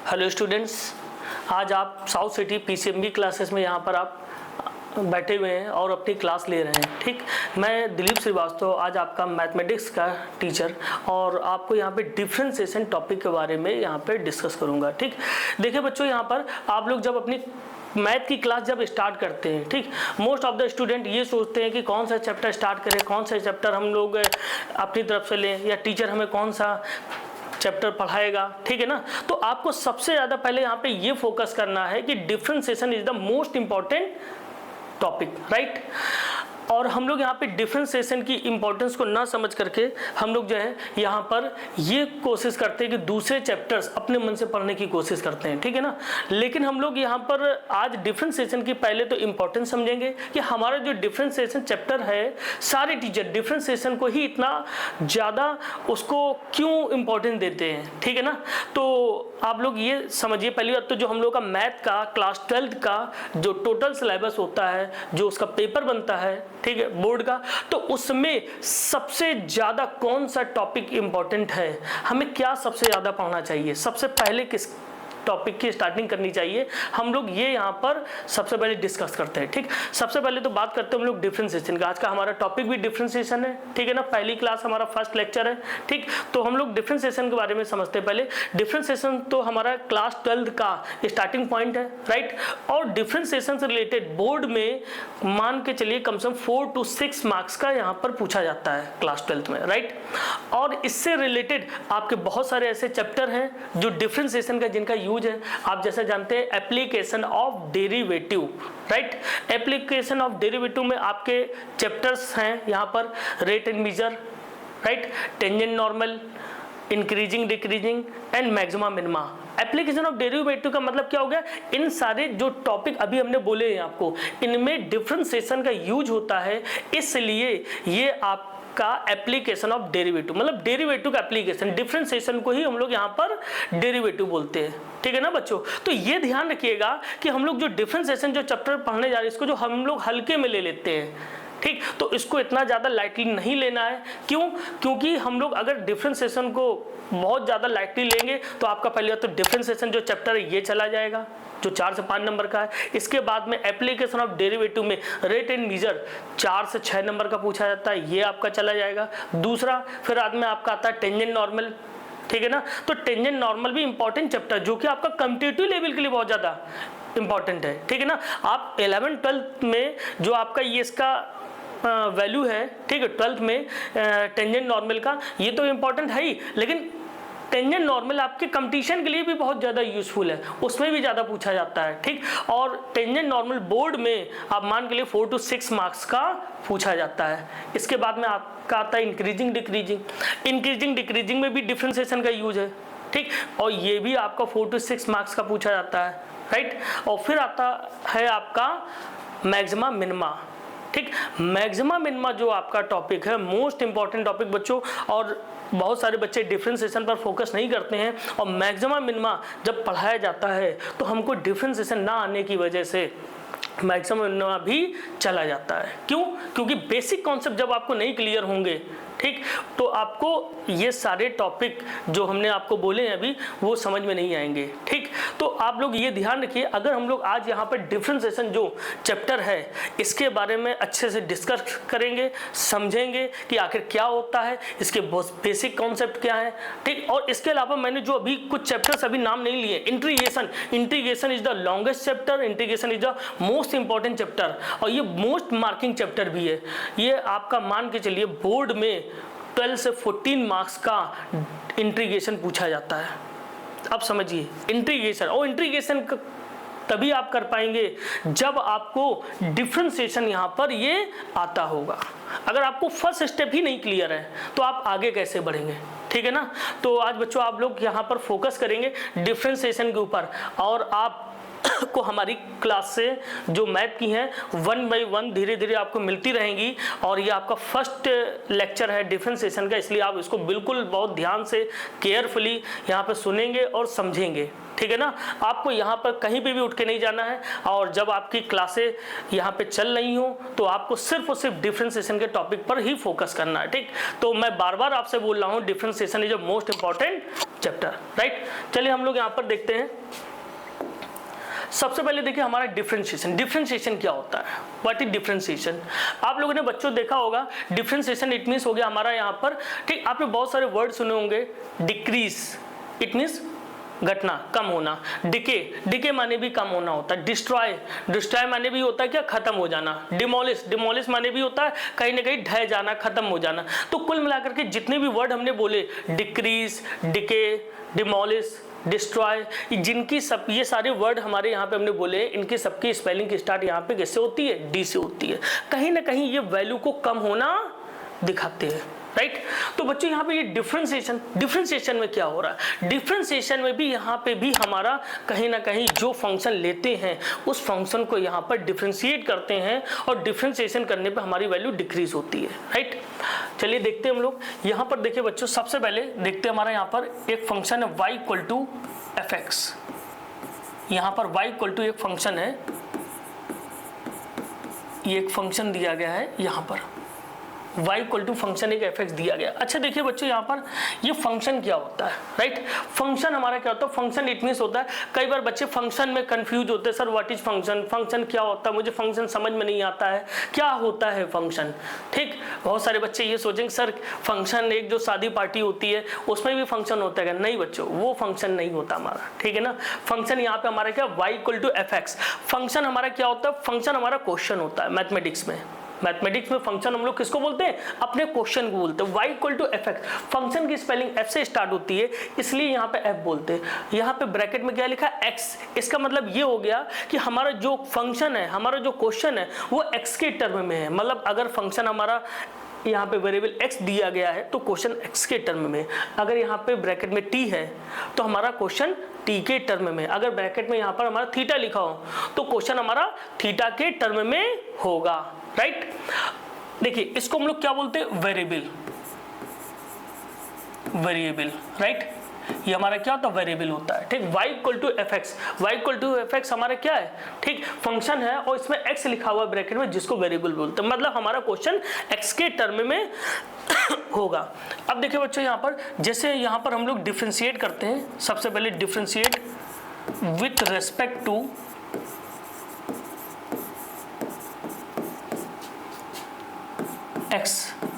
Hello students, आज आप south city PCMB classes में यहाँ पर आप बैठे हुए हैं और अपनी क्लास ले रहे हैं। ठीक, मैं दिलीप श्रीवास्तव आज आपका मैथमेटिक्स का टीचर और आपको यहाँ पे डिफरेंशिएशन टॉपिक के बारे में यहाँ पे डिस्कस करूँगा। ठीक, देखिए बच्चों, यहाँ पर आप लोग जब अपनी मैथ की क्लास जब स्टार्ट करते हैं, ठीक, मोस्ट ऑफ द स्टूडेंट ये सोचते हैं कि कौन सा चैप्टर स्टार्ट करें, कौन सा चैप्टर हम लोग अपनी तरफ से लें या टीचर हमें कौन सा चैप्टर पढ़ाएगा। ठीक है ना। तो आपको सबसे ज़्यादा पहले यहाँ पे ये फोकस करना है कि differentiation is the most important topic, right. और हम लोग यहाँ पे डिफरेंशिएशन की इंपॉर्टेंस को ना समझ करके हम लोग जो है यहाँ पर ये कोशिश करते हैं कि दूसरे चैप्टर्स अपने मन से पढ़ने की कोशिश करते हैं। ठीक है ना। लेकिन हम लोग यहाँ पर आज डिफरेंशिएशन की पहले तो इंपॉर्टेंस समझेंगे कि हमारा जो डिफरेंशिएशन चैप्टर है, सारे टीचर डिफरेंशिएशन को ही इतना ज़्यादा उसको क्यों इम्पोर्टेंस देते हैं। ठीक है ना। तो आप लोग ये समझिए, पहली बात तो जो हम लोग का मैथ का क्लास 12 का जो टोटल सिलेबस होता है, जो उसका पेपर बनता है, ठीक है, बोर्ड का, तो उसमें सबसे ज़्यादा कौन सा टॉपिक इम्पोर्टेंट है, हमें क्या सबसे ज़्यादा पढ़ना चाहिए, सबसे पहले किस टॉपिक की स्टार्टिंग करनी चाहिए, हम लोग ये यहाँ पर सबसे पहले डिस्कस करते हैं। ठीक, सबसे पहले तो बात करते हैं हम लोग डिफरेंशिएशन का। आज का हमारा टॉपिक भी डिफरेंशिएशन है। ठीक है ना। पहली क्लास हमारा फर्स्ट लेक्चर है। ठीक, तो हम लोग डिफरेंशिएशन के बारे में समझते हैं। पहले डिफरेंशिएशन तो हमारा क्लास 12 का स्टार्टिंग पॉइंट है, राइट। और डिफरेंशिएशन से रिलेटेड बोर्ड में मान के चलिए कम से कम 4 to 6 मार्क्स का यहाँ पर पूछा जाता है क्लास 12 में, राइट। और इससे रिलेटेड आपके बहुत सारे ऐसे चैप्टर हैं जो डिफरेंशिएशन का जिनका यूज है। आप जैसे जानते हैं application of derivative, right. Application of derivative में आपके चैप्टर्स हैं यहाँ पर rate and measure, right, tangent normal, increasing decreasing and maxima minima. Application of derivative का मतलब क्या हो गया, इन सारे जो टॉपिक अभी हमने बोले हैं आपको, इनमें डिफरेंशिएशन का यूज होता है, इसलिए ये आप का एप्लीकेशन ऑफ डेरिवेटिव, मतलब डेरिवेटिव का एप्लीकेशन, डिफरेंशिएशन को ही हम लोग यहाँ पर डेरिवेटिव बोलते हैं। ठीक है ना बच्चों। तो ये ध्यान रखिएगा कि हम लोग जो डिफरेंशिएशन जो चैप्टर पढ़ने जा रहे हैं, इसको जो हम लोग हल्के में ले लेते हैं, ठीक, तो इसको इतना ज़्यादा लाइटली नहीं लेना है। क्यों? क्योंकि हम लोग अगर डिफरेंशिएशन को बहुत ज़्यादा लाइटली लेंगे तो आपका पहले तो डिफरेंशिएशन जो चैप्टर है ये चला जाएगा, जो 4 से 5 नंबर का है। इसके बाद में एप्लीकेशन ऑफ डेरिवेटिव में रेट एंड मेजर 4 से 6 नंबर का पूछा जाता है, ये आपका चला जाएगा। दूसरा फिर बाद में आपका आता है टेंजेंट नॉर्मल। ठीक है ना। तो टेंजेंट नॉर्मल भी इंपॉर्टेंट चैप्टर, जो कि आपका कॉम्पिटिटिव लेवल के लिए बहुत ज़्यादा इंपॉर्टेंट है। ठीक है ना। आप 11th-12th में जो आपका ये इसका वैल्यू है, ठीक है, 12th में टेंजेंट नॉर्मल का, ये तो इम्पोर्टेंट है ही, लेकिन टेंजेंट नॉर्मल आपके कंपटीशन के लिए भी बहुत ज़्यादा यूजफुल है, उसमें भी ज़्यादा पूछा जाता है। ठीक, और टेंजेंट नॉर्मल बोर्ड में आप मान के लिए 4 to 6 मार्क्स का पूछा जाता है। इसके बाद में आपका आता है इंक्रीजिंग डिक्रीजिंग। इंक्रीजिंग डिक्रीजिंग में भी डिफरेंशिएशन का यूज है, ठीक, और ये भी आपका 4 to 6 मार्क्स का पूछा जाता है, राइट। और फिर आता है आपका मैक्सिमा मिनिमा। ठीक, मैक्सिमा मिनिमा जो आपका टॉपिक है, मोस्ट इंपॉर्टेंट टॉपिक बच्चों, और बहुत सारे बच्चे डिफरेंशिएशन पर फोकस नहीं करते हैं, और मैक्सिमा मिनिमा जब पढ़ाया जाता है तो हमको डिफरेंशिएशन ना आने की वजह से मैक्सिमा मिनिमा भी चला जाता है। क्यों? क्योंकि बेसिक कॉन्सेप्ट जब आपको नहीं क्लियर होंगे, ठीक, तो आपको ये सारे टॉपिक जो हमने आपको बोले हैं अभी वो समझ में नहीं आएंगे। ठीक, तो आप लोग ये ध्यान रखिए, अगर हम लोग आज यहाँ पर डिफरेंशिएशन जो चैप्टर है इसके बारे में अच्छे से डिस्कस करेंगे, समझेंगे कि आखिर क्या होता है, इसके बेसिक कॉन्सेप्ट क्या है। ठीक, और इसके अलावा मैंने जो अभी कुछ चैप्टर्स अभी नाम नहीं लिए, integration is the longest chapter, integration is the most important chapter, और ये मोस्ट मार्किंग चैप्टर भी है। ये आपका मान के चलिए बोर्ड में 12 से 14 मार्क्स का इंटीग्रेशन पूछा जाता है। अब समझिए इंटीग्रेशन, और इंटीग्रेशन तभी आप कर पाएंगे जब आपको डिफरेंशिएशन यहाँ पर ये आता होगा। अगर आपको फर्स्ट स्टेप ही नहीं क्लियर है तो आप आगे कैसे बढ़ेंगे। ठीक है ना। तो आज बच्चों आप लोग यहाँ पर फोकस करेंगे डिफरेंशिएशन के ऊपर, और आप को हमारी क्लास से जो मैथ की हैं 1 बाय 1 धीरे धीरे आपको मिलती रहेंगी और ये आपका फर्स्ट लेक्चर है डिफरेंशिएशन का, इसलिए आप इसको बिल्कुल बहुत ध्यान से केयरफुली यहाँ पे सुनेंगे और समझेंगे, ठीक है ना। आपको यहाँ पर कहीं पे भी उठ के नहीं जाना है और जब आपकी क्लासें यहाँ पे चल रही हो तो आपको सिर्फ और सिर्फ डिफरेंशिएशन के टॉपिक पर ही फोकस करना है, ठीक। तो मैं बार बार आपसे बोल रहा हूँ differentiation is a most important chapter, right. चलिए हम लोग यहाँ पर देखते हैं। सबसे पहले देखिए हमारा डिफरेंशिएशन क्या होता है, व्हाट इज डिफरेंशिएशन। आप लोगों ने बच्चों देखा होगा डिफरेंशिएशन इट मीन्स हो गया हमारा यहाँ पर, ठीक। आपने बहुत सारे वर्ड सुने होंगे, डिक्रीज इट मीन्स घटना, कम होना, डिके माने भी कम होना होता है, डिस्ट्रॉय माने भी होता है क्या, खत्म हो जाना, डिमोलिश माने भी होता है कहीं ना कहीं ढह जाना, खत्म हो जाना। तो कुल मिलाकर के जितने भी वर्ड हमने बोले, डिक्रीज, डिके, डिमोलिश, डिस्ट्रॉय, जिनकी सब ये सारे वर्ड हमारे यहाँ पे हमने बोले, इनकी सबकी स्पेलिंग की स्टार्ट यहाँ पे किससे होती है, डी से होती है। कहीं ना कहीं ये वैल्यू को कम होना दिखाते हैं, राइट। तो बच्चों यहाँ पे ये डिफरेंशिएशन में क्या हो रहा है, डिफरेंशिएशन में भी यहाँ पे भी हमारा कहीं ना कहीं जो फंक्शन लेते हैं उस फंक्शन को यहाँ पर डिफरेंशिएट करते हैं और डिफरेंशिएशन करने पे हमारी वैल्यू डिक्रीज होती है, राइट। चलिए देखते हैं हम लोग यहाँ पर। देखिए बच्चों सबसे पहले देखते हैं हमारा यहाँ पर एक फंक्शन है y equal to f x. यहाँ पर y इक्वल टू एक फंक्शन है, ये एक फंक्शन दिया गया है यहाँ पर y इक्वल टू फंक्शन एक एफ एक्स दिया गया। अच्छा देखिए बच्चों यहाँ पर ये फंक्शन क्या होता है, राइट। फंक्शन हमारा क्या होता है, फंक्शन इट मीन्स होता है, कई बार बच्चे फंक्शन में कंफ्यूज होते हैं, सर व्हाट इज फंक्शन क्या होता है, मुझे फंक्शन समझ में नहीं आता है, क्या होता है फंक्शन, ठीक। बहुत सारे बच्चे ये सोचेंगे सर फंक्शन एक जो शादी पार्टी होती है उसमें भी फंक्शन होता है, नहीं बच्चों वो फंक्शन नहीं होता हमारा, ठीक है ना। फंक्शन यहाँ पे हमारा क्या, y equal to f x. Function हमारा क्या होता है, फंक्शन हमारा क्वेश्चन होता है मैथमेटिक्स में फंक्शन हम लोग किसको बोलते हैं, अपने क्वेश्चन को बोलते हैं। y equal to f x, फंक्शन की स्पेलिंग f से स्टार्ट होती है इसलिए यहाँ पे f बोलते हैं। यहाँ पे ब्रैकेट में क्या लिखा है, x। इसका मतलब ये हो गया कि हमारा जो फंक्शन है, हमारा जो क्वेश्चन है वो x के टर्म में है। मतलब अगर फंक्शन हमारा यहाँ पे वेरिएबल x दिया गया है तो क्वेश्चन x के टर्म में, अगर यहाँ पे ब्रैकेट में t है तो हमारा क्वेश्चन t के टर्म में, अगर ब्रैकेट में यहाँ पर हमारा थीटा लिखा हो तो क्वेश्चन हमारा थीटा के टर्म में होगा, राइट। देखिए इसको हम लोग क्या बोलते हैं, वेरिएबल, राइट। ये हमारा क्या होता है, वेरिएबल होता है, ठीक। y equal to f x, y equal to f x हमारा क्या है, ठीक, फंक्शन है और इसमें x लिखा हुआ है ब्रैकेट में जिसको वेरिएबल बोलते हैं। मतलब हमारा क्वेश्चन x के टर्म में होगा। अब देखिए बच्चों यहाँ पर जैसे यहाँ पर हम लोग डिफरेंशिएट करते हैं, सबसे पहले differentiate with respect to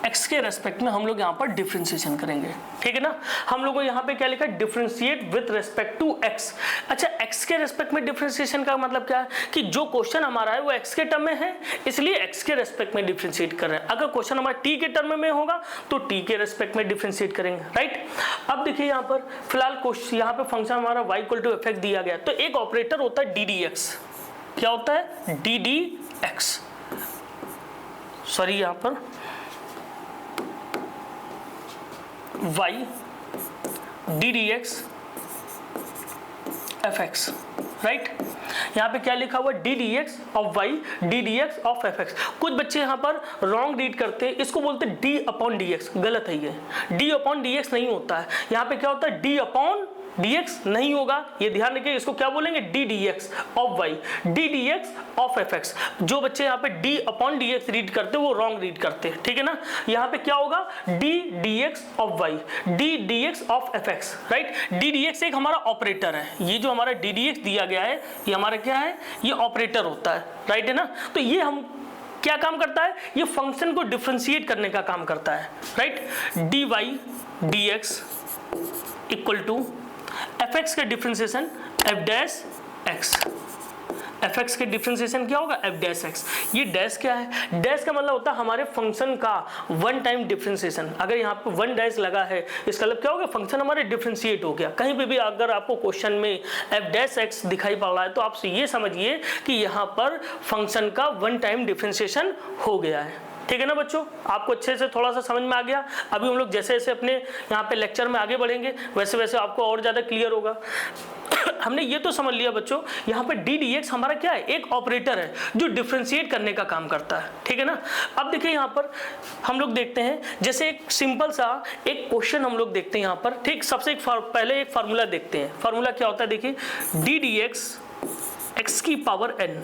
x के रेस्पेक्ट में हम लोग यहाँ पर डिफरेंशिएशन करेंगे, ठीक है ना। हम लोगों को यहाँ पे क्या लिखा है, differentiate with respect to x। अच्छा x के रेस्पेक्ट में डिफरेंशिएशन का मतलब क्या है कि जो क्वेश्चन हमारा है वो x के टर्म में है इसलिए x के रेस्पेक्ट में डिफरेंशिएट कर रहे हैं। अगर क्वेश्चन हमारा t के टर्म में होगा तो t के रेस्पेक्ट में डिफरेंशिएट करेंगे, राइट। अब देखिए यहाँ पर फिलहाल क्वेश्चन यहाँ पे फंक्शन हमारा y equal to f x दिया गया तो एक ऑपरेटर होता है ddx। क्या होता है, ddx, सॉरी यहाँ पर y ddx fx, राइट। यहाँ पे क्या लिखा हुआ, ddx of y ddx of fx। कुछ बच्चे यहाँ पर रॉन्ग रीड करते हैं, इसको बोलते हैं d अपॉन dx, गलत है ये, d अपॉन dx नहीं होता है। यहाँ पे क्या होता है, d अपॉन dx नहीं होगा, ये ध्यान रखिए, इसको क्या बोलेंगे, ddx of y ddx of fx। जो बच्चे यहाँ पे d अपॉन dx रीड करते हैं वो रॉन्ग रीड करते हैं, ठीक है ना। यहाँ पे क्या होगा, d dx of y d dx of fx, right. d dx एक हमारा ऑपरेटर है, ये जो हमारा d dx दिया गया है ये हमारा क्या है, ये ऑपरेटर होता है, राइट है ना। तो ये हम क्या काम करता है, ये फंक्शन को डिफरेंशिएट करने का काम करता है, right. dy dx equal to fx का differentiation f dash x, fx के डिफरेंशिएशन क्या होगा, f डैश x। ये डैश क्या है, डैश का मतलब होता है हमारे फंक्शन का वन टाइम डिफरेंशिएशन। अगर यहाँ पे वन डैश लगा है इसका मतलब क्या हो गया, फंक्शन हमारे डिफरेंशिएट हो गया। कहीं पे भी अगर आपको क्वेश्चन में f डैश x दिखाई पड़ रहा है तो आप ये समझिए कि यहाँ पर फंक्शन का वन टाइम डिफरेंशिएशन हो गया है, ठीक है ना बच्चों। आपको अच्छे से थोड़ा सा समझ में आ गया। अभी हम लोग जैसे जैसे अपने यहाँ पे लेक्चर में आगे बढ़ेंगे वैसे वैसे आपको और ज़्यादा क्लियर होगा। हमने ये तो समझ लिया बच्चों, यहाँ पे डी डी एक्स हमारा क्या है, एक ऑपरेटर है जो डिफ्रेंशिएट करने का काम करता है, ठीक है ना। अब देखिए यहाँ पर हम लोग देखते हैं, जैसे एक सिंपल सा एक क्वेश्चन हम लोग देखते हैं यहाँ पर, ठीक। सबसे पहले एक फार्मूला देखते हैं। फार्मूला क्या होता है, देखिए डी डी एक्स एक्स की पावर एन,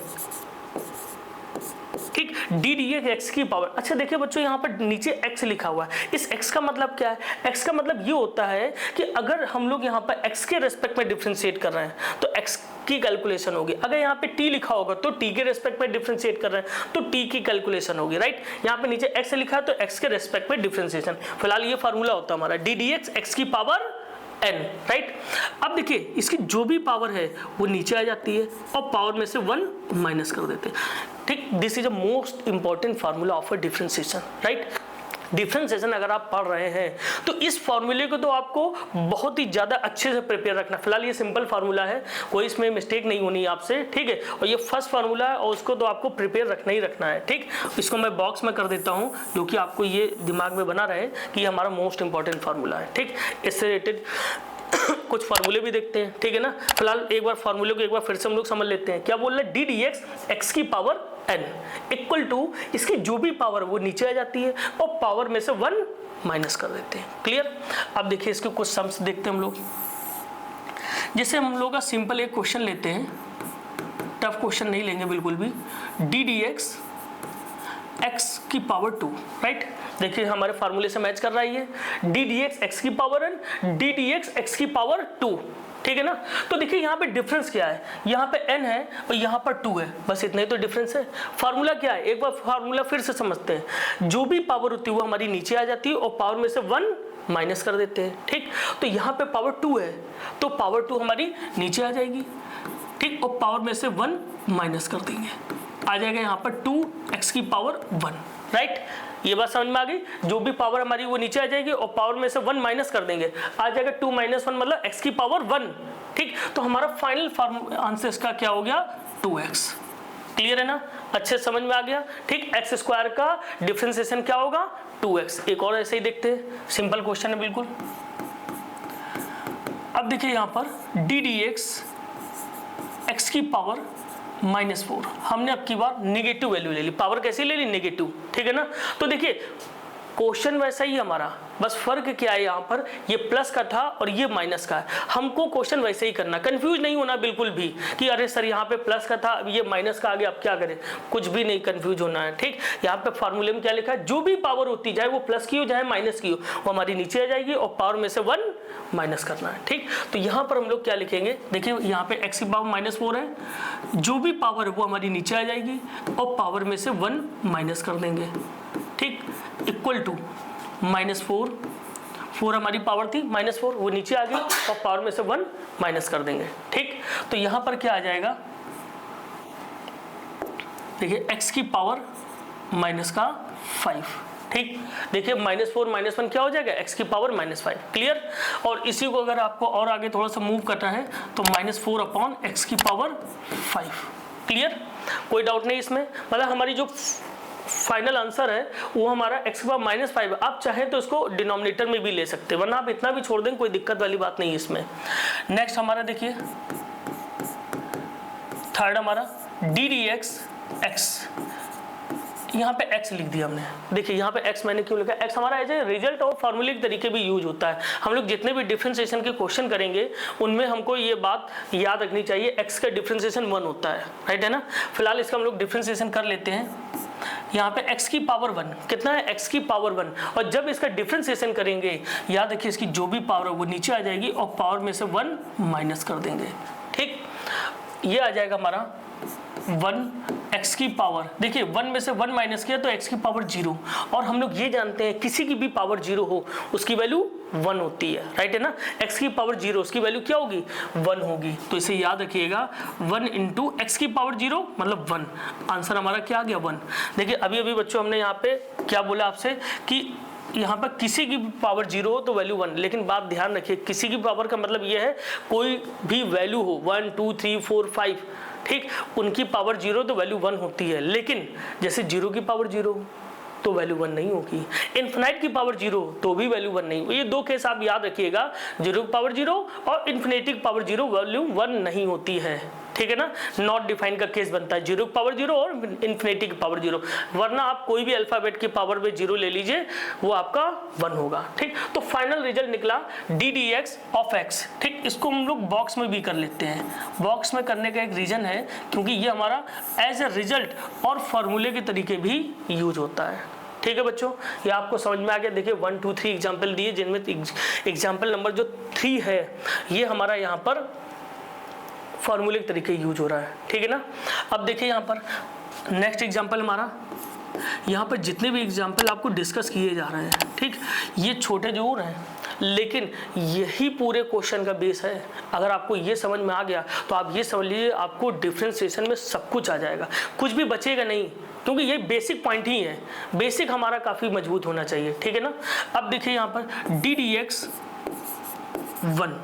ठीक, डी डी एक्स की पावर। अच्छा देखिए बच्चों, यहाँ पर नीचे x लिखा हुआ है। इस x का मतलब क्या है, x का मतलब ये होता है कि अगर हम लोग यहाँ पर x के रेस्पेक्ट में डिफरेंशिएट कर रहे हैं तो x की कैलकुलेशन होगी। अगर यहाँ पे t लिखा होगा तो t के रेस्पेक्ट में डिफरेंशिएट कर रहे हैं तो t की कैलकुलेशन होगी, राइट। यहाँ पे नीचे x लिखा है तो x के रेस्पेक्ट में डिफरेंशिएशन। फिलहाल ये फार्मूला होता है हमारा डी डी एक्स एक्स की पावर n, राइट। अब देखिए इसकी जो भी पावर है वो नीचे आ जाती है और पावर में से 1 माइनस कर देते हैं, ठीक। This is a most important formula of a differentiation, right. Differentiation अगर आप पढ़ रहे हैं तो इस फार्मूले को तो आपको बहुत ही ज़्यादा अच्छे से प्रिपेयर रखना। फिलहाल ये सिंपल फार्मूला है, कोई इसमें मिस्टेक नहीं होनी आपसे, ठीक है। और ये फर्स्ट फार्मूला है और उसको तो आपको प्रिपेयर रखना ही रखना है, ठीक। इसको मैं बॉक्स में कर देता हूँ जो कि आपको ये दिमाग में बना रहे कि ये हमारा मोस्ट इंपॉर्टेंट फार्मूला है, ठीक। इससे रिलेटेड कुछ फार्मूले भी देखते हैं, ठीक है ना। फिलहाल एक बार फार्मूले को एक बार फिर से हम लोग समझ लेते हैं। क्या बोल रहे हैं, डी डी एक्स एक्स की पावर n इक्वल टू इसकी जो भी पावर वो नीचे आ जाती है और पावर में से 1 माइनस कर देते हैं। क्लियर। अब देखिए इसके कुछ सम्स देखते हैं हम लोग। जैसे हम लोग का सिंपल एक क्वेश्चन लेते हैं, टफ क्वेश्चन नहीं लेंगे बिल्कुल भी। डी डी एक्स एक्स की पावर 2, राइट। देखिए हमारे फार्मूले से मैच कर रहा है ये, डी डी एक्स एक्स की power n, D d x x की पावर 2, ठीक है ना। तो देखिए यहाँ पे डिफरेंस क्या है, यहाँ पे n है और यहाँ पर 2 है, बस इतना ही तो डिफरेंस है। फार्मूला क्या है, एक बार फार्मूला फिर से समझते हैं। जो भी पावर होती है वो हमारी नीचे आ जाती है और पावर में से 1 माइनस कर देते हैं, ठीक। तो यहाँ पे पावर 2 है तो पावर 2 हमारी नीचे आ जाएगी, ठीक, और पावर में से 1 माइनस कर देंगे, आ जाएगा यहाँ पर 2x की पावर 1, राइट। ये बात समझ में आ गई। जो भी पावर हमारी वो नीचे आ जाएगी और पावर में से 1 माइनस कर देंगे, आ जाएगा 2 - 1 मतलब x की पावर 1, ठीक। तो हमारा फाइनल आंसर इसका क्या हो गया, 2x। क्लियर है ना, अच्छे समझ में आ गया, ठीक। एक्स स्क्वायर का डिफरेंशिएशन क्या होगा, 2x। एक और ऐसे ही देखते हैं, सिंपल क्वेश्चन है बिल्कुल। अब देखिए यहाँ पर डी डी एक्स एक्स की पावर -4, हमने अब की बार नेगेटिव वैल्यू ले ली। पावर कैसी ले ली, नेगेटिव, ठीक है ना। तो देखिए क्वेश्चन वैसा ही हमारा, बस फर्क क्या है, यहाँ पर ये प्लस का था और ये माइनस का है। हमको क्वेश्चन वैसे ही करना, कंफ्यूज नहीं होना बिल्कुल भी कि अरे सर यहाँ पे प्लस का था अब ये माइनस का आ गया, अब क्या करें, कुछ भी नहीं कंफ्यूज होना है, ठीक। यहाँ पे फार्मूले में क्या लिखा है, जो भी पावर होती जाए वो प्लस की हो चाहे माइनस की हो वो हमारी नीचे आ जाएगी और पावर में से 1 माइनस करना है, ठीक। तो यहाँ पर हम लोग क्या लिखेंगे, देखिए यहाँ पे x की पावर -4 है, जो भी पावर है वो हमारी नीचे आ जाएगी और पावर में से 1 माइनस कर देंगे, ठीक, इक्वल टू -4 हमारी पावर थी, -4 वो नीचे आ गई और पावर में से 1 माइनस कर देंगे, ठीक। तो यहां पर क्या आ जाएगा, देखिए x की पावर -5, ठीक। देखिए -4 - 1 क्या हो जाएगा, x की पावर -5, क्लियर। और इसी को अगर आपको और आगे थोड़ा सा मूव करना है तो -4 अपॉन x की पावर 5, क्लियर। कोई डाउट नहीं इसमें, मतलब हमारी जो फाइनल आंसर है वो हमारा x की पावर -5 है। आप चाहें तो इसको डिनोमिनेटर में भी ले सकते हैं, वरना आप इतना भी छोड़ दें, कोई दिक्कत वाली बात नहीं है इसमें। नेक्स्ट हमारा देखिए थर्ड हमारा डी डी एक्स एक्स, यहाँ पे x लिख दिया हमने। देखिए यहाँ पे x मैंने क्यों लिखा, x हमारा एज ए रिजल्ट और फॉर्मूलिक तरीके भी यूज होता है। हम लोग जितने भी डिफरेंशिएशन के क्वेश्चन करेंगे उनमें हमको ये बात याद रखनी चाहिए, x का डिफरेंशिएशन 1 होता है, राइट है ना। फिलहाल इसका हम लोग डिफरेंशिएशन कर लेते हैं। यहाँ पे x की पावर 1 कितना है, x की पावर 1, और जब इसका डिफरेंशिएशन करेंगे याद रखिए इसकी जो भी पावर है वो नीचे आ जाएगी और पावर में से 1 माइनस कर देंगे, ठीक। ये आ जाएगा हमारा 1x की पावर, देखिए 1 में से 1 माइनस किया तो x की पावर 0, और हम लोग ये जानते हैं किसी की भी पावर 0 हो उसकी वैल्यू 1 होती है, राइट है ना। x की पावर 0 उसकी वैल्यू क्या होगी, 1 होगी। तो इसे याद रखिएगा, 1 × x की पावर 0 मतलब 1, आंसर हमारा क्या आ गया, 1। देखिए अभी अभी बच्चों हमने यहाँ पे क्या बोला आपसे कि यहाँ पर किसी की पावर 0 हो तो वैल्यू 1, लेकिन बात ध्यान रखिए किसी की पावर का मतलब ये है कोई भी वैल्यू हो 1 2 3 4 5, ठीक, उनकी पावर 0 तो वैल्यू 1 होती है। लेकिन जैसे 0 की पावर 0, तो वैल्यू 1 नहीं होगी, इन्फिनाइट की पावर 0 तो भी वैल्यू 1 नहीं होगी। ये दो केस आप याद रखिएगा, 0 की पावर 0 और इन्फिनिटी की पावर 0 वैल्यू 1 नहीं होती है, ठीक है ना। नॉट डिफाइन का केस बनता है 0 की पावर 0 और इन्फिनिटी की पावर 0, वरना आप कोई भी अल्फाबेट की पावर में 0 ले लीजिए वो आपका 1 होगा, ठीक। तो फाइनल रिजल्ट निकला ddx ऑफ x, ठीक। इसको हम लोग बॉक्स में भी कर लेते हैं। बॉक्स में करने का एक रीजन है क्योंकि ये हमारा एज ए रिजल्ट और फॉर्मूले के तरीके भी यूज होता है, ठीक है बच्चों। ये आपको समझ में आ गया। देखिए 1 2 3 एग्जाम्पल दिए, जिनमें एग्जाम्पल नंबर जो 3 है ये हमारा यहाँ पर फॉर्मूले के तरीके यूज हो रहा है, ठीक है ना। अब देखिए यहाँ पर नेक्स्ट एग्जाम्पल हमारा, यहाँ पर जितने भी एग्जाम्पल आपको डिस्कस किए जा रहे हैं, ठीक, ये छोटे जरूर हैं लेकिन यही पूरे क्वेश्चन का बेस है। अगर आपको ये समझ में आ गया तो आप ये समझ लीजिए आपको डिफरेंशिएशन में सब कुछ आ जाएगा, कुछ भी बचेगा नहीं, क्योंकि ये बेसिक पॉइंट ही है। बेसिक हमारा काफ़ी मजबूत होना चाहिए, ठीक है ना। अब देखिए यहाँ पर ddx 1,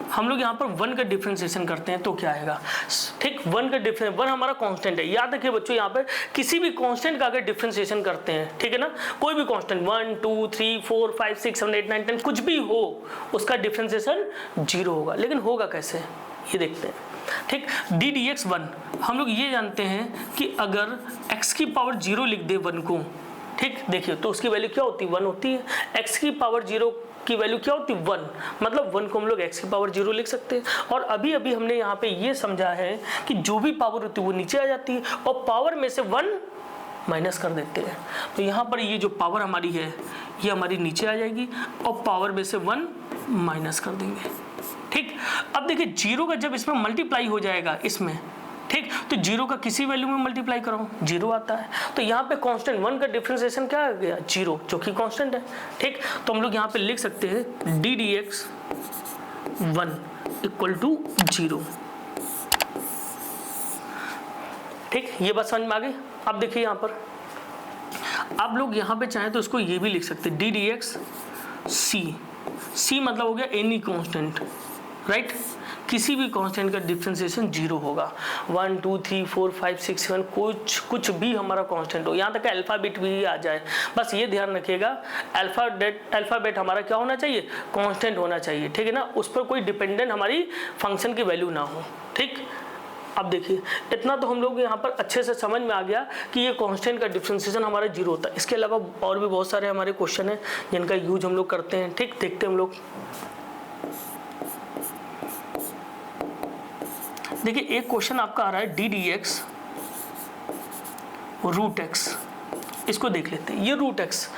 हम लोग यहाँ पर 1 का डिफरेंशिएशन करते हैं तो क्या आएगा, ठीक। 1 का डिफरेंस, 1 हमारा कांस्टेंट है। याद रखिए बच्चों, यहाँ पर किसी भी कांस्टेंट का अगर डिफरेंशिएशन करते हैं, ठीक है ना, कोई भी कांस्टेंट 1 2 3 4 5 6 7 8 9 10 कुछ भी हो, उसका डिफरेंशिएशन 0 होगा। लेकिन होगा कैसे, ये देखते हैं, ठीक। ddx 1, हम लोग ये जानते हैं कि अगर x की पावर 0 लिख दे 1 को, ठीक, देखिए तो उसकी वैल्यू क्या होती है, 1 होती है। x की पावर 0 की वैल्यू क्या होती है, 1, मतलब 1 को हम लोग x की पावर 0 लिख सकते हैं। और अभी अभी हमने यहाँ पे ये समझा है कि जो भी पावर होती है वो नीचे आ जाती है और पावर में से 1 माइनस कर देते हैं। तो यहाँ पर ये जो पावर हमारी है ये हमारी नीचे आ जाएगी और पावर में से 1 माइनस कर देंगे, ठीक। अब देखिए 0 का जब इसमें मल्टीप्लाई हो जाएगा इसमें, ठीक, तो 0 का किसी वैल्यू में मल्टीप्लाई करो 0 आता है। तो यहाँ पे कांस्टेंट 1 का डिफरेंशिएशन क्या आ गया, 0, जो कि कांस्टेंट है, ठीक। तो हम लोग यहाँ पे लिख सकते हैं ddx 1 इक्वल टू 0, ठीक। ये बात समझ में आ गई। अब देखिए यहाँ पर आप लोग यहाँ पे चाहें तो इसको ये भी लिख सकते हैं ddx c मतलब हो गया एनी कांस्टेंट, राइट। किसी भी कांस्टेंट का डिफरेंशिएशन 0 होगा। 1 2 3 4 5 6 7 कुछ भी हमारा कांस्टेंट हो, यहाँ तक अल्फाबेट भी आ जाए, बस ये ध्यान रखिएगा अल्फाबेट हमारा क्या होना चाहिए, कांस्टेंट होना चाहिए, ठीक है ना। उस पर कोई डिपेंडेंट हमारी फंक्शन की वैल्यू ना हो, ठीक। अब देखिए इतना तो हम लोग यहाँ पर अच्छे से समझ में आ गया कि ये कांस्टेंट का डिफरेंशिएशन हमारा 0 होता है। इसके अलावा और भी बहुत सारे हमारे क्वेश्चन हैं जिनका यूज हम लोग करते हैं, ठीक। देखते हैं हम लोग। देखिए एक क्वेश्चन आपका आ रहा है ddx रूट x, इसको देख लेते हैं। ये रूट x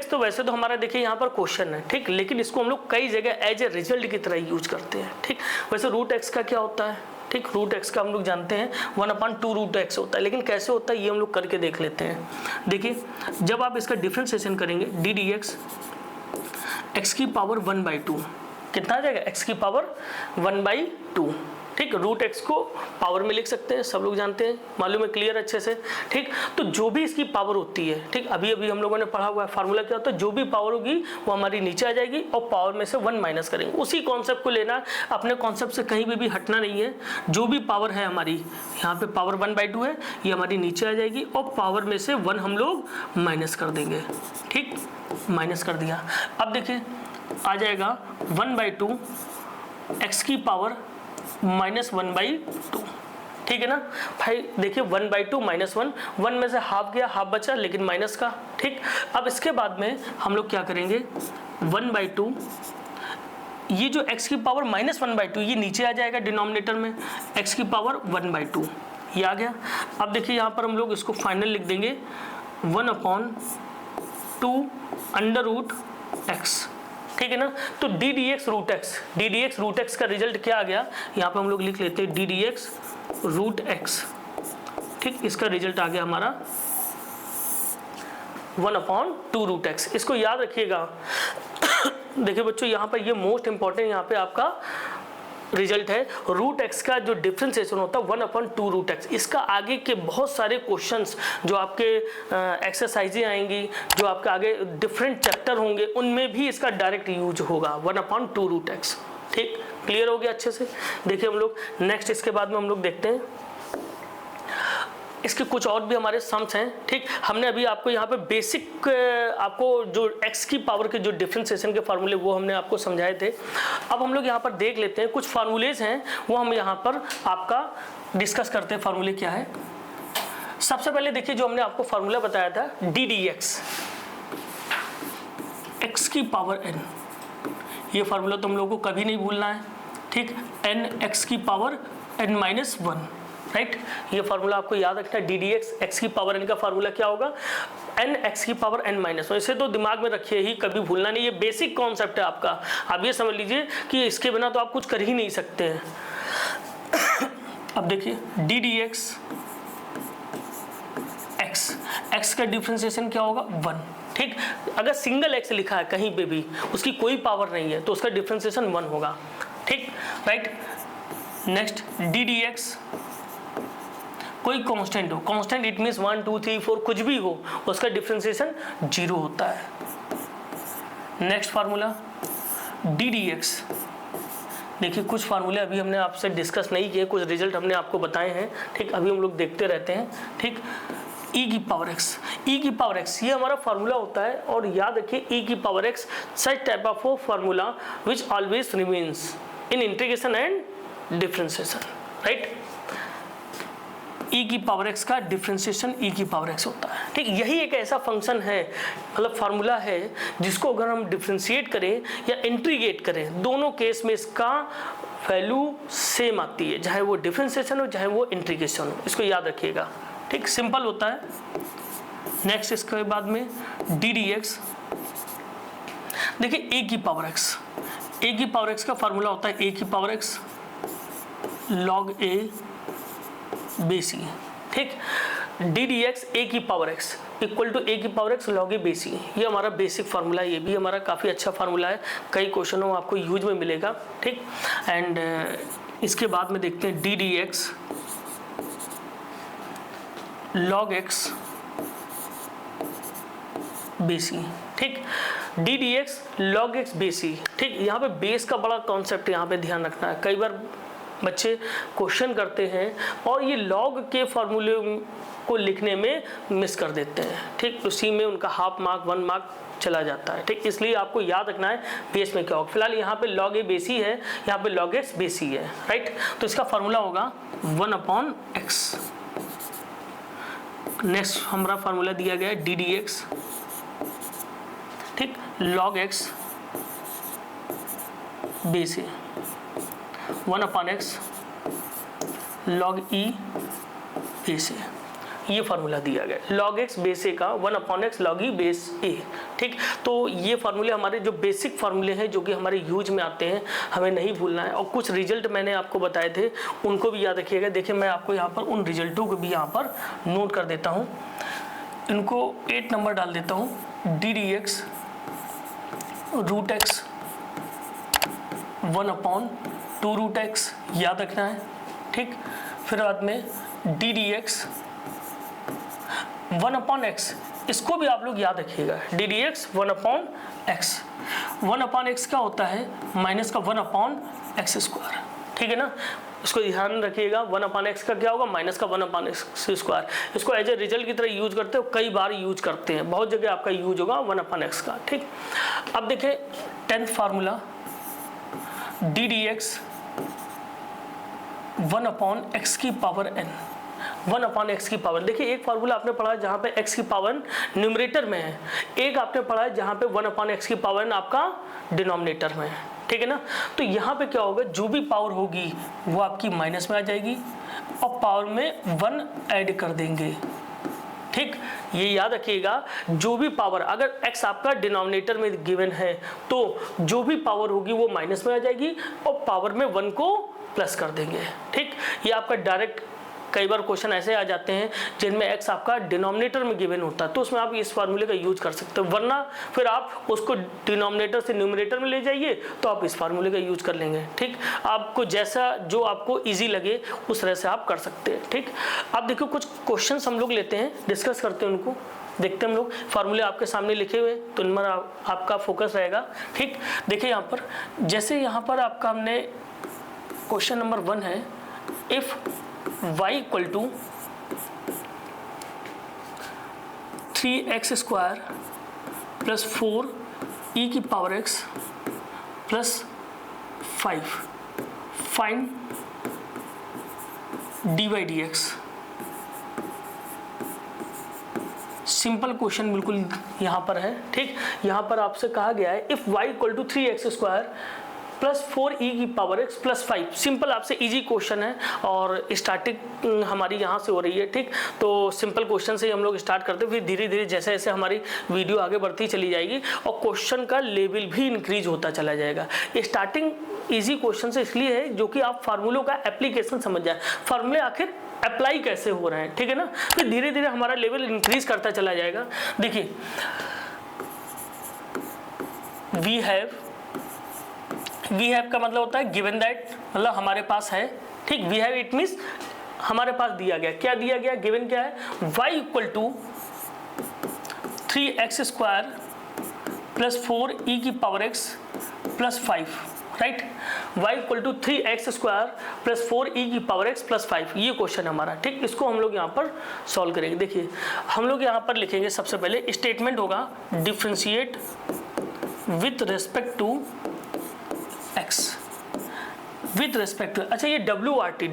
तो वैसे तो हमारा देखिए यहाँ पर क्वेश्चन है, ठीक, लेकिन इसको हम लोग कई जगह एज ए रिजल्ट की तरह यूज करते हैं, ठीक। वैसे रूट x का क्या होता है, ठीक, रूट x का हम लोग जानते हैं 1/2 रूट x होता है, लेकिन कैसे होता है ये हम लोग करके देख लेते हैं। देखिए जब आप इसका डिफरेंशिएशन करेंगे ddx x की पावर 1/2 कितना आ जाएगा, x की पावर 1/2, ठीक। रूट x को पावर में लिख सकते हैं, सब लोग जानते हैं, मालूम है, क्लियर अच्छे से, ठीक। तो जो भी इसकी पावर होती है, ठीक, अभी अभी हम लोगों ने पढ़ा हुआ है फार्मूला क्या होता है, जो भी पावर होगी वो हमारी नीचे आ जाएगी और पावर में से 1 माइनस करेंगे। उसी कॉन्सेप्ट को लेना, अपने कॉन्सेप्ट से कहीं भी हटना नहीं है। जो भी पावर है हमारी, यहाँ पे पावर 1/2 है, ये हमारी नीचे आ जाएगी और पावर में से 1 हम लोग माइनस कर देंगे, ठीक, माइनस कर दिया। अब देखिए आ जाएगा 1/2 x की पावर -1/2, ठीक है ना भाई। देखिए 1/2 -1 में से हाफ गया, हाफ बचा, लेकिन माइनस का, ठीक। अब इसके बाद में हम लोग क्या करेंगे, 1/2 ये जो x की पावर -1/2 ये नीचे आ जाएगा डिनोमिनेटर में, x की पावर 1/2 ये आ गया। अब देखिए यहाँ पर हम लोग इसको फाइनल लिख देंगे 1/2 √x, ठीक है ना। तो ddx रूट x का रिजल्ट क्या आ गया, यहाँ पे हम लोग लिख लेते हैं ddx रूट x, ठीक। इसका रिजल्ट आ गया हमारा 1/2 रूट x। इसको याद रखिएगा। देखिए बच्चों यहाँ पर ये मोस्ट इंपॉर्टेंट यहाँ पे आपका रिजल्ट है। रूट x का जो डिफरेंशिएशन होता है 1/2 रूट x। इसका आगे के बहुत सारे क्वेश्चंस जो आपके एक्सरसाइजें आएंगी, जो आपके आगे डिफरेंट चैप्टर होंगे, उनमें भी इसका डायरेक्ट यूज होगा 1/2 रूट x, ठीक। क्लियर हो गया अच्छे से। देखिए हम लोग नेक्स्ट इसके बाद में हम लोग देखते हैं इसके कुछ और भी हमारे सम्स हैं, ठीक। हमने अभी आपको यहाँ पे बेसिक आपको जो x की पावर के जो डिफरेंशिएशन के फार्मूले वो हमने आपको समझाए थे। अब हम लोग यहाँ पर देख लेते हैं कुछ फार्मूलेज हैं वो हम यहाँ पर आपका डिस्कस करते हैं। फार्मूले क्या है, सबसे पहले देखिए जो हमने आपको फार्मूला बताया था डी डी एक्स एक्स की पावर n, ये फार्मूला तुम लोगों को कभी नहीं भूलना है, ठीक। n x की पावर n माइनस 1, राइट। ये फार्मूला आपको याद रखना है, डी डी एक्स एक्स की पावर n का फार्मूला क्या होगा, n x की पावर n माइनस 1। इसे तो दिमाग में रखिए ही, कभी भूलना नहीं, ये बेसिक कॉन्सेप्ट है आपका। आप ये समझ लीजिए कि इसके बिना तो आप कुछ कर ही नहीं सकते हैं। अब देखिए डी डी एक्स एक्स का डिफरेंशिएशन क्या होगा 1, ठीक। अगर सिंगल एक्स लिखा है कहीं पे भी, उसकी कोई पावर नहीं है तो उसका डिफरेंशिएशन 1 होगा, ठीक, right. Next D d x कोई कांस्टेंट हो, कांस्टेंट इट मीन्स 1 2 3 4 कुछ भी हो, उसका डिफरेंशिएशन 0 होता है। Next formula D d x, देखिए कुछ फार्मूले अभी हमने आपसे डिस्कस नहीं किए, कुछ रिजल्ट हमने आपको बताए हैं, ठीक। अभी हम लोग देखते रहते हैं, ठीक। e की पावर x, e की पावर x ये हमारा फार्मूला होता है। और याद रखिए e की power x such type of formula which always remains in integration and differentiation, right. e की पावर x का डिफरेंशिएशन e की पावर x होता है, ठीक। यही एक ऐसा फंक्शन है, मतलब फार्मूला है, जिसको अगर हम डिफरेंशिएट करें या इंटीग्रेट करें, दोनों केस में इसका वैल्यू सेम आती है, चाहे वो डिफरेंशिएशन हो चाहे वो इंटीग्रेशन हो। इसको याद रखिएगा, ठीक, सिंपल होता है। नेक्स्ट इसके बाद में डी डी एक्स, देखिए ए की पावर एक्स, ए की पावर एक्स का फार्मूला होता है ए की पावर एक्स लॉग ए बेसी, ठीक। डी डी एक्स ए की पावर एक्स इक्वल टू ए की पावर एक्स लॉग ए बेसी, ये हमारा बेसिक फार्मूला है। ये भी हमारा काफ़ी अच्छा फार्मूला है, कई क्वेश्चनों में आपको यूज में मिलेगा, ठीक। एंड इसके बाद में देखते हैं D d x log x बेसी, ठीक। D d x log x बेसी, ठीक। यहाँ पे बेस का बड़ा कॉन्सेप्ट यहाँ पे ध्यान रखना है। कई बार बच्चे क्वेश्चन करते हैं और ये लॉग के फार्मूले को लिखने में मिस कर देते हैं, ठीक। उसी में उनका हाफ मार्क 1 मार्क चला जाता है, ठीक। इसलिए आपको याद रखना है बेस में क्या होगा। फिलहाल यहाँ पे लॉग ए बेसी है, यहाँ पे लॉग एक्स बेसी है, राइट। तो इसका फार्मूला होगा 1/x। नेक्स्ट हमारा फार्मूला दिया गया है डी डी एक्स, ठीक, लॉग एक्स बेसी 1/x लॉग ई बेस ए, ये फार्मूला दिया गया लॉग एक्स बेस ए का 1/x लॉग ई बेस ए, ठीक। तो ये फार्मूले हमारे जो बेसिक फार्मूले हैं जो कि हमारे यूज में आते हैं, हमें नहीं भूलना है। और कुछ रिजल्ट मैंने आपको बताए थे, उनको भी याद रखिएगा। देखिए मैं आपको यहाँ पर उन रिजल्टों को भी यहाँ पर नोट कर देता हूँ, इनको 8 नंबर डाल देता हूँ। D d x root x 1/2 root x याद रखना है, ठीक। फिर बाद में डी डी एक्स 1/x, इसको भी आप लोग याद रखिएगा। D d x 1/x, 1/x क्या होता है माइनस का 1/x स्क्वायर, ठीक है ना। इसको ध्यान रखिएगा, 1/x का क्या होगा माइनस का 1/x स्क्वायर। इसको एज ए रिजल्ट की तरह यूज करते हो, कई बार यूज करते हैं, बहुत जगह आपका यूज होगा 1/x का, ठीक। अब देखें 10th formula D d x 1/x की पावर n, 1/x की पावर। देखिए एक फार्मूला आपने पढ़ा है जहाँ पे x की पावर न्यूमरेटर में है, एक आपने पढ़ा है जहाँ पे 1/x की पावर n आपका डिनोमिनेटर में है, ठीक है ना। तो यहाँ पे क्या होगा, जो भी पावर होगी वो आपकी माइनस में आ जाएगी और पावर में 1 ऐड कर देंगे, ठीक। ये याद रखिएगा, जो भी पावर, अगर x आपका डिनोमिनेटर में गिवन है तो जो भी पावर होगी वो माइनस में आ जाएगी और पावर में 1 को प्लस कर देंगे, ठीक। ये आपका डायरेक्ट, कई बार क्वेश्चन ऐसे आ जाते हैं जिनमें x आपका डिनोमिनेटर में गिवन होता है, तो उसमें आप इस फार्मूले का यूज कर सकते हो। वरना फिर आप उसको डिनोमिनेटर से न्यूमरेटर में ले जाइए तो आप इस फार्मूले का यूज कर लेंगे, ठीक। आपको जैसा जो आपको इजी लगे उस तरह से आप कर सकते हैं, ठीक। अब देखो कुछ क्वेश्चन हम लोग लेते हैं, डिस्कस करते हैं, उनको देखते हैं हम लोग। फार्मूले आपके सामने लिखे हुए तो इन पर आपका फोकस रहेगा, ठीक। देखिए यहाँ पर, जैसे यहाँ पर आपका हमने क्वेश्चन नंबर 1 है, if y equal to 3x square plus 4 e की power x plus 5 find dy dx। Simple question बिल्कुल यहाँ पर है, ठीक। यहाँ पर आपसे कहा गया है if y equal to 3x square plus 4e की पावर x प्लस 5। सिंपल आपसे इजी क्वेश्चन है और स्टार्टिंग हमारी यहाँ से हो रही है, ठीक। तो सिंपल क्वेश्चन से ही हम लोग स्टार्ट करते हैं, फिर धीरे धीरे जैसे जैसे हमारी वीडियो आगे बढ़ती चली जाएगी और क्वेश्चन का लेवल भी इंक्रीज होता चला जाएगा। स्टार्टिंग इजी क्वेश्चन से इसलिए है जो कि आप फार्मूलों का एप्लीकेशन समझ जाए, फार्मूले आखिर अप्लाई कैसे हो रहे हैं, ठीक है ना। फिर धीरे धीरे हमारा लेवल इंक्रीज करता चला जाएगा। देखिए वी हैव का मतलब होता है गिवन दैट, मतलब हमारे पास है, ठीक। वी हैव इट मीन्स हमारे पास दिया गया, क्या दिया गया, गिवन क्या है, y equal to 3x square plus 4e की power x plus 5, right. y equal to 3x square plus 4e की पावर x प्लस 5, ये क्वेश्चन हमारा, ठीक। इसको हम लोग यहाँ पर सॉल्व करेंगे। देखिए हम लोग यहाँ पर लिखेंगे, सबसे पहले स्टेटमेंट होगा differentiate with respect to x with respect to, अच्छा ये WRT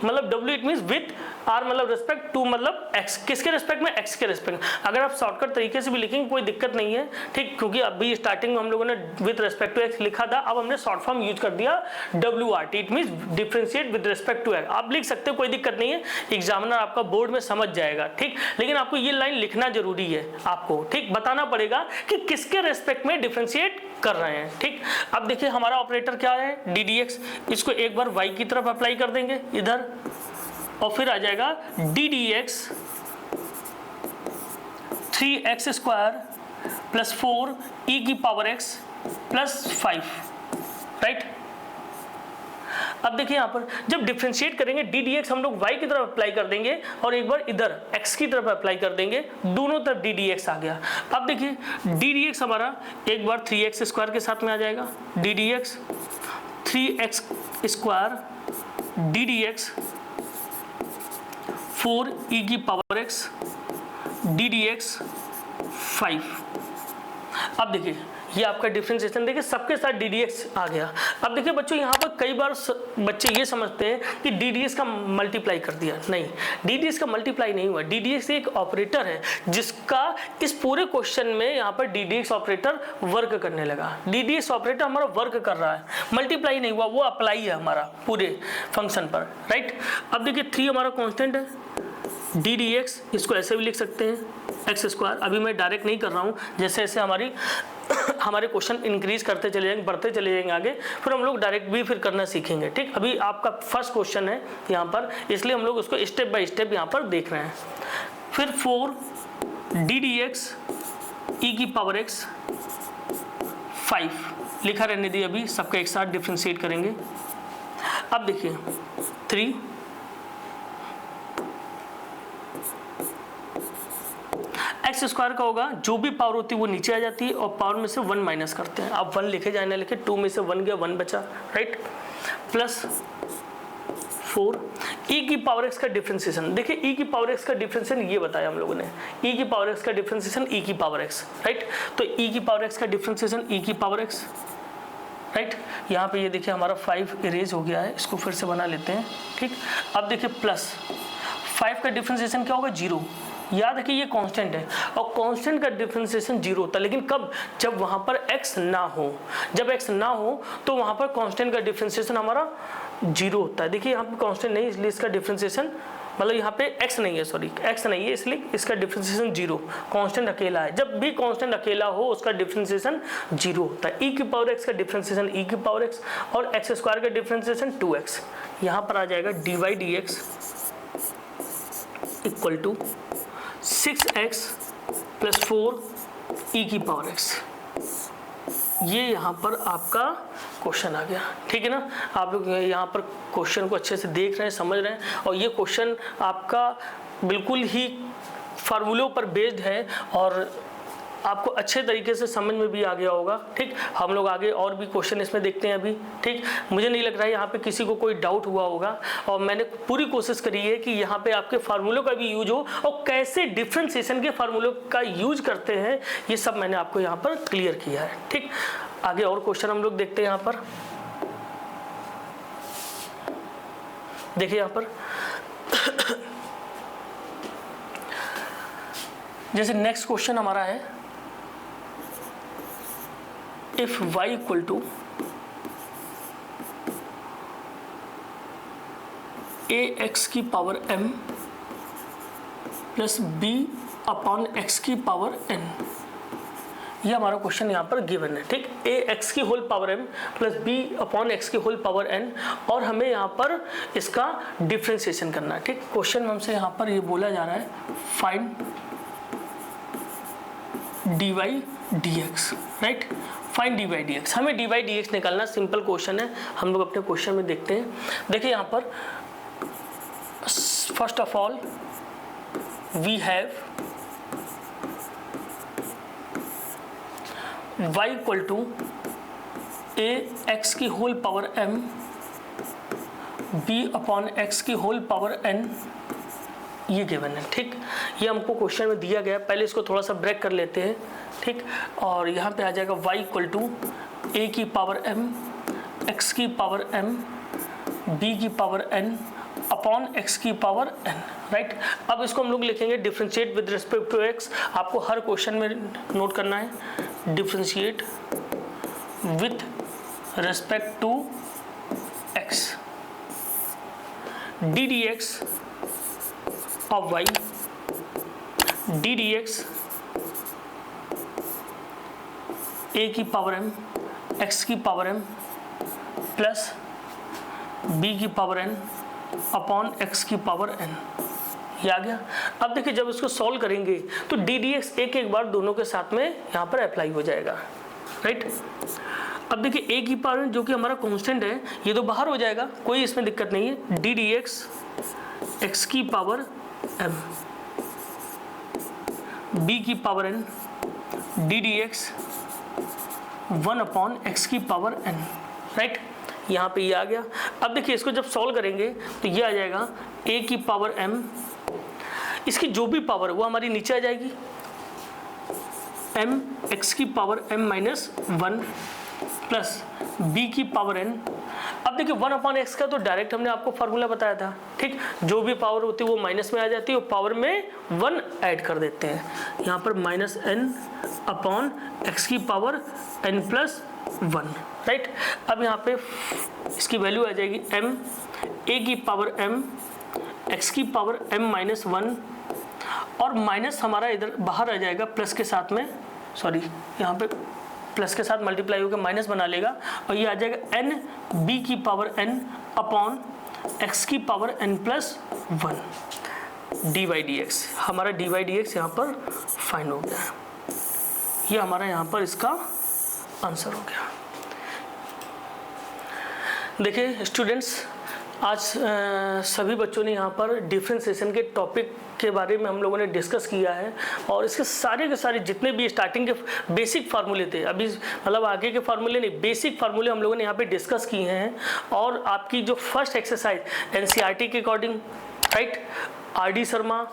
मतलब W it means with, R मतलब रेस्पेक्ट, टू मतलब x, किसके रेस्पेक्ट में, x के रेस्पेक्ट में। अगर आप शॉर्टकट तरीके से भी लिखेंगे कोई दिक्कत नहीं है, ठीक, क्योंकि अभी स्टार्टिंग में हम लोगों ने विथ रेस्पेक्ट टू x लिखा था, अब हमने शॉर्ट फॉर्म यूज कर दिया WRT, it means differentiate with respect to x। आप लिख सकते हो, कोई दिक्कत नहीं है, एग्जामिनर आपका बोर्ड में समझ जाएगा, ठीक। लेकिन आपको ये लाइन लिखना जरूरी है, आपको ठीक बताना पड़ेगा कि किसके रेस्पेक्ट में डिफरेंशिएट कर रहे हैं, ठीक। अब देखिए हमारा ऑपरेटर क्या है, ddx, इसको एक बार y की तरफ अप्लाई कर देंगे इधर, और फिर आ जाएगा ddx 3x square plus 4e की पावर x प्लस 5, राइट। अब देखिए यहाँ पर जब डिफरेंशिएट करेंगे ddx हम लोग y की तरफ अप्लाई कर देंगे और एक बार इधर x की तरफ अप्लाई कर देंगे, दोनों तरफ ddx आ गया। अब देखिए ddx हमारा एक बार 3x स्क्वायर के साथ में आ जाएगा, ddx 3x square ddx 4e की पावर x ddx 5। अब देखिए ये आपका डिफरेंशिएशन, देखिए सबके साथ ddx आ गया। अब देखिए बच्चों यहाँ पर कई बार बच्चे ये समझते हैं कि ddx का मल्टीप्लाई कर दिया, नहीं, ddx का मल्टीप्लाई नहीं हुआ। ddx एक ऑपरेटर है जिसका इस पूरे क्वेश्चन में यहाँ पर ddx ऑपरेटर वर्क करने लगा। ddx ऑपरेटर हमारा वर्क कर रहा है, मल्टीप्लाई नहीं हुआ, वो अप्लाई है हमारा पूरे फंक्शन पर, राइट। अब देखिए 3 हमारा कॉन्स्टेंट है, ddx इसको ऐसे भी लिख सकते हैं x स्क्वायर। अभी मैं डायरेक्ट नहीं कर रहा हूँ, जैसे जैसे हमारे क्वेश्चन इंक्रीज करते चले जाएंगे, बढ़ते चले जाएंगे आगे, फिर हम लोग डायरेक्ट भी फिर करना सीखेंगे, ठीक। अभी आपका फर्स्ट क्वेश्चन है यहाँ पर, इसलिए हम लोग उसको स्टेप बाय स्टेप यहाँ पर देख रहे हैं। फिर 4 ddx e की पावर x 5 लिखा रहने दी, अभी सबका एक साथ डिफरेंशिएट करेंगे। अब देखिए 3 एक्स स्क्वायर का होगा, जो भी पावर होती है वो नीचे आ जाती है और पावर में से 1 माइनस करते हैं। अब 1 लिखे जाए ना लिखे, 2 में से 1 गया, 1 बचा, राइट। प्लस 4 e की पावर x का डिफरेंशिएशन, देखिए e की पावर x का डिफरेंशिएशन ये बताया हम लोगों ने, e की पावर x का डिफरेंशिएशन e की पावर x, राइट। तो e की पावर x का डिफरेंशिएशन e की पावर x, राइट। यहाँ पे ये देखिए हमारा 5 इरेज हो गया है, इसको फिर से बना लेते हैं, ठीक। अब देखिए प्लस 5 का डिफरेंशिएशन क्या होगा, 0। याद रखिए ये कांस्टेंट है और कांस्टेंट का डिफरेंशिएशन 0 होता है, लेकिन कब, जब वहां पर x ना हो। जब x ना हो तो वहां पर कांस्टेंट का डिफरेंशिएशन हमारा 0 होता है। देखिए यहाँ पे कांस्टेंट नहीं, इसलिए इसका डिफरेंशिएशन, मतलब यहाँ पे x नहीं है, सॉरी x नहीं है, इसलिए इसका डिफरेंशिएशन 0, कांस्टेंट अकेला है। जब भी कांस्टेंट अकेला हो उसका डिफरेंशिएशन 0 होता है। e की पावर x का डिफरेंशिएशन e की पावर x और x स्क्वायर का डिफरेंशिएशन 2x। यहाँ पर आ जाएगा dy dx equal to 6x plus 4 e की पावर x। ये यहाँ पर आपका क्वेश्चन आ गया, ठीक है ना। आप लोग यहाँ पर क्वेश्चन को अच्छे से देख रहे हैं, समझ रहे हैं, और ये क्वेश्चन आपका बिल्कुल ही फार्मूलों पर बेस्ड है और आपको अच्छे तरीके से समझ में भी आ गया होगा। ठीक, हम लोग आगे और भी क्वेश्चन इसमें देखते हैं अभी। ठीक, मुझे नहीं लग रहा है यहाँ पे किसी को कोई डाउट हुआ होगा, और मैंने पूरी कोशिश करी है कि यहाँ पे आपके फार्मूलों का भी यूज हो और कैसे डिफ्रेंसिएशन के फार्मूलों का यूज करते हैं, ये सब मैंने आपको यहाँ पर क्लियर किया है। ठीक, आगे और क्वेश्चन हम लोग देखते हैं। यहाँ पर देखिए, यहाँ पर जैसे नेक्स्ट क्वेश्चन हमारा है, if y equal to ax की power m plus b upon x की पावर n, ये हमारा क्वेश्चन यहाँ पर गिवन है। ठीक, ax की whole power m plus b upon x की होल पावर n, और हमें यहाँ पर इसका डिफ्रेंसिएशन करना है। ठीक, क्वेश्चन में हमसे यहाँ पर ये बोला जा रहा है find dy dx, right, find dy dx। हमें dy dx निकालना, सिंपल क्वेश्चन है, हम लोग अपने क्वेश्चन में देखते हैं। देखिए यहाँ पर first of all we have y equal to ax की whole power m b upon x की होल पावर n, ये गिवन है। ठीक, ये हमको क्वेश्चन में दिया गया, पहले इसको थोड़ा सा ब्रेक कर लेते हैं। ठीक, और यहाँ पे आ जाएगा y इक्वल टू a की पावर m x की पावर m b की पावर n अपॉन x की पावर n, राइट। अब इसको हम लोग लिखेंगे differentiate with respect to x। आपको हर क्वेश्चन में नोट करना है differentiate with respect to x, d dx of y d dx a की पावर m x की पावर m प्लस b की पावर n अपॉन x की पावर n, ये आ गया। अब देखिए जब इसको सॉल्व करेंगे तो d dx एक एक बार दोनों के साथ में यहाँ पर अप्लाई हो जाएगा, राइट। अब देखिए a की पावर जो कि हमारा कांस्टेंट है, ये तो बाहर हो जाएगा, कोई इसमें दिक्कत नहीं है। d dx x की पावर m b की power n d dx 1 upon x की पावर n, राइट, यहाँ पे ये आ गया। अब देखिए इसको जब सॉल्व करेंगे तो ये आ जाएगा a की पावर m, इसकी जो भी पावर वो हमारी नीचे आ जाएगी, m x की power m minus 1 plus b की पावर n। अब देखिए 1 अपॉन x का तो डायरेक्ट हमने आपको फार्मूला बताया था। ठीक, जो भी पावर होती है वो माइनस में आ जाती है, और पावर में 1 ऐड कर देते हैं, यहाँ पर माइनस n अपॉन x की पावर n प्लस 1, राइट। अब यहाँ पे इसकी वैल्यू आ जाएगी m a की पावर m x की पावर m माइनस 1, और माइनस हमारा इधर बाहर आ जाएगा प्लस के साथ में, सॉरी यहाँ पे प्लस के साथ मल्टीप्लाई होकर माइनस बना लेगा, और ये आ जाएगा n b की पावर n अपॉन x की power n plus 1 dy dx। हमारा dy dx यहाँ पर फाइंड हो गया, ये हमारा यहाँ पर इसका आंसर हो गया। देखिए स्टूडेंट्स, आज सभी बच्चों ने यहाँ पर डिफ्रेंसिएशन के टॉपिक के बारे में हम लोगों ने डिस्कस किया है, और इसके सारे के सारे जितने भी स्टार्टिंग के बेसिक फार्मूले थे, अभी मतलब आगे के फार्मूले नहीं, बेसिक फार्मूले हम लोगों ने यहाँ पे डिस्कस किए हैं। और आपकी जो फर्स्ट एक्सरसाइज एनसीईआरटी के according, right, R D Sharma,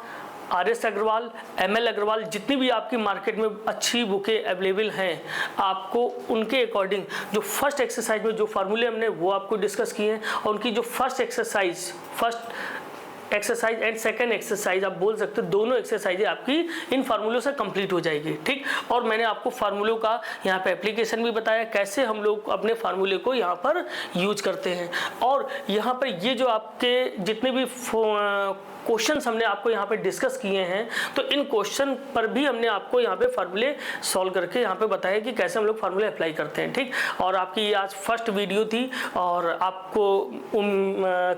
R S. Agarwal, M L. Agarwal, जितनी भी आपकी मार्केट में अच्छी बुकें अवेलेबल हैं, आपको उनके अकॉर्डिंग जो फर्स्ट एक्सरसाइज में जो फार्मूले हमने वो आपको डिस्कस किए हैं, और उनकी जो first exercise and second exercise आप बोल सकते हो, दोनों एक्सरसाइजें आपकी इन फार्मूलों से कंप्लीट हो जाएगी। ठीक, और मैंने आपको फार्मूलों का यहाँ पे एप्लीकेशन भी बताया, कैसे हम लोग अपने फार्मूले को यहाँ पर यूज करते हैं। और यहाँ पर ये जो आपके जितने भी क्वेश्चंस हमने आपको यहाँ पे डिस्कस किए हैं, तो इन क्वेश्चन पर भी हमने आपको यहाँ पे फार्मूले सॉल्व करके यहाँ पे बताया कि कैसे हम लोग फार्मूले अप्लाई करते हैं। ठीक, और आपकी ये आज फर्स्ट वीडियो थी, और आपको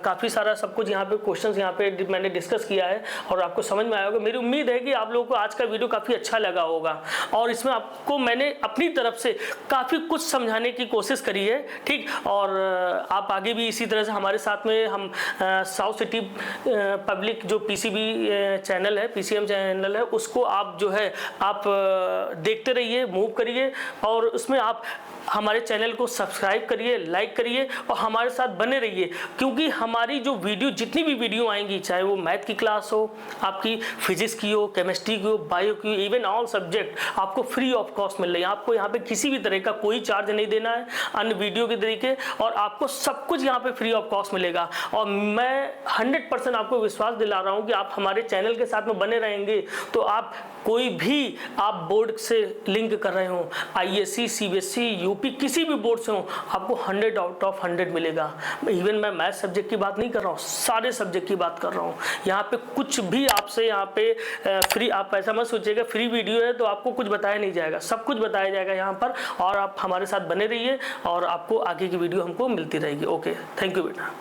काफ़ी सारा सब कुछ यहाँ पे क्वेश्चंस यहाँ पे पे मैंने डिस्कस किया है और आपको समझ में आया होगा। मेरी उम्मीद है कि आप लोगों को आज का वीडियो काफ़ी अच्छा लगा होगा और इसमें आपको मैंने अपनी तरफ से काफ़ी कुछ समझाने की कोशिश करी है, ठीक। और आप आगे भी इसी तरह से हमारे साथ में हम साउथ सिटी पब्लिक जो पीसीबी चैनल है, पीसीएम चैनल है, उसको आप जो है आप देखते रहिए, मूव करिए और उसमें आप हमारे चैनल को सब्सक्राइब करिए, लाइक करिए और हमारे साथ बने रहिए, क्योंकि हमारी जो वीडियो जितनी भी वीडियो आएंगी, चाहे वो मैथ की क्लास हो, आपकी फिजिक्स की हो, केमिस्ट्री की हो, बायो की हो, इवन ऑल सब्जेक्ट आपको फ्री ऑफ कॉस्ट मिल रही है। आपको यहाँ पे किसी भी तरह का कोई चार्ज नहीं देना है अन्य वीडियो के तरीके, और आपको सब कुछ यहाँ पे फ्री ऑफ कॉस्ट मिलेगा। और मैं 100% आपको विश्वास दिला रहा हूँ कि आप हमारे चैनल के साथ में बने रहेंगे तो आप कोई भी आप बोर्ड से लिंक कर रहे हो, आईएससी, सीबीएसई, यूपी, किसी भी बोर्ड से हो, आपको 100 आउट ऑफ 100 मिलेगा। इवन मैं मैथ सब्जेक्ट की बात नहीं कर रहा हूँ, सारे सब्जेक्ट की बात कर रहा हूँ। यहाँ पे कुछ भी आपसे यहाँ पे फ्री, आप ऐसा मत सोचिएगा फ्री वीडियो है तो आपको कुछ बताया नहीं जाएगा, सब कुछ बताया जाएगा यहाँ पर। और आप हमारे साथ बने रहिए और आपको आगे की वीडियो हमको मिलती रहेगी। ओके, थैंक यू बेटा।